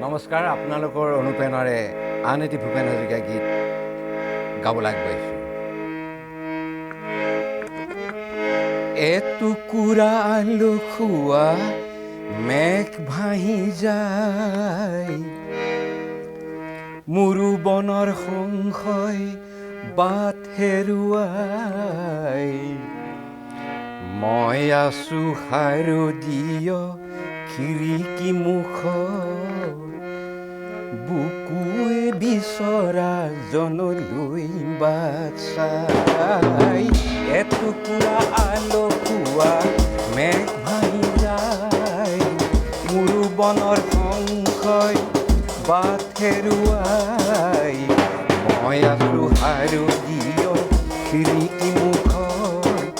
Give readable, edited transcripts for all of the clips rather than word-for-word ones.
নমস্কাৰ, আপোনালোকৰ অনুপ্ৰেৰণাৰে আন এটি ভূপেন হাজৰিকা গীত গাবলৈ আগবাঢ়িছোঁ। এটুকুৰা আলু খোৱা মেঘ ভাহি যায়, মুৰু বনৰ সংশয় বাট হেৰুৱাই, মই আছো শাৰদীয় খিৰিকী মুখত, বুকুৱে বিচৰা জনলৈ বাট চাই, এটুকুৰা আলু খোৱা মেঘ ভাহি যায়, মুৰু বনৰ সংশয় বাট হেৰুৱাই, মই আছো শাৰদীয় খিৰিকী মুখত,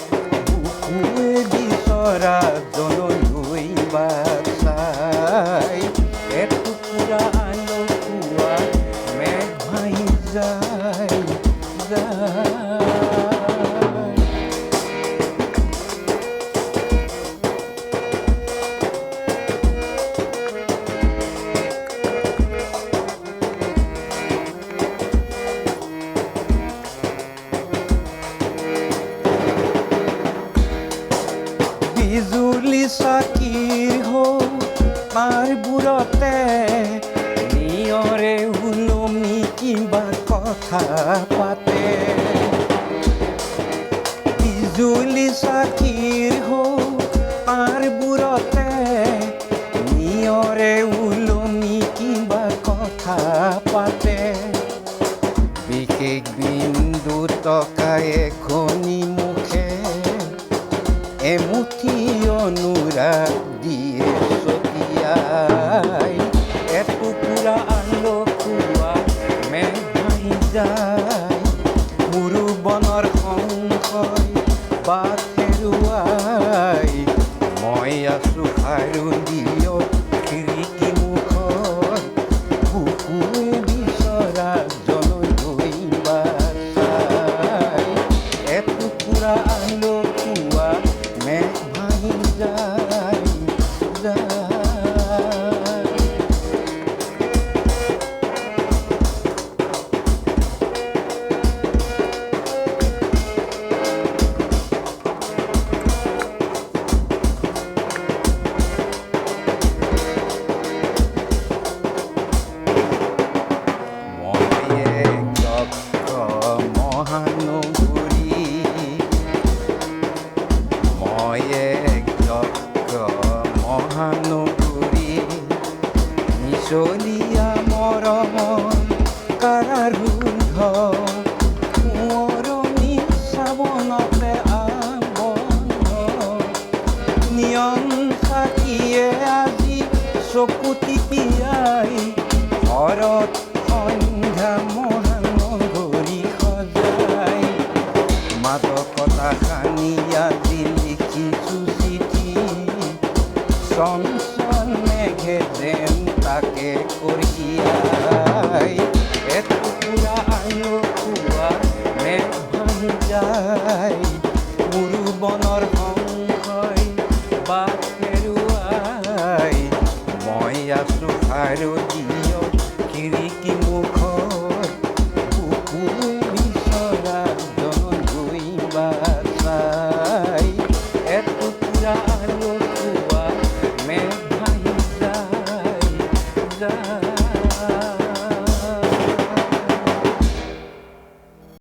বুকুৱে বিচৰা জনলৈ বাট চাই, এটুকুৰা আলু খোৱা মেঘ ভাহি যায়, বিজুলী চাকিৰ হৌ পাৰবোৰতে নিয়ৰে ওলমি কিবা কথা পাতে, বিজুলী চাকিৰ হৌ পাৰবোৰতে নিয়ৰে ওলমি কিবা কথা পাতে, বিশেষ বিন্দু টকাই এখনি মুখে এমুঠি অনুৰাগ দিয়ে ছটিয়াই, এটুকুৰা আলু খোৱা মেঘ ভাহি যায়, মুৰু বনৰ সংশয় বাট হেৰুৱাই, মই আছো শাৰদীয় খিৰিকী মুখত, বুকুৱে বিচৰা জনলৈ বাট চাই, এটুকুৰা আলু খোৱা মেঘ ভাহি যায়, মহানগৰী মিছলীয়া মৰমৰ কাৰাৰুদ্ধ, সোঁৱৰণি শ্ৰাৱণতে আবদ্ধ, নিয়ন সাক্ষীয়ে আজি চকু টিপিয়াই শৰৎ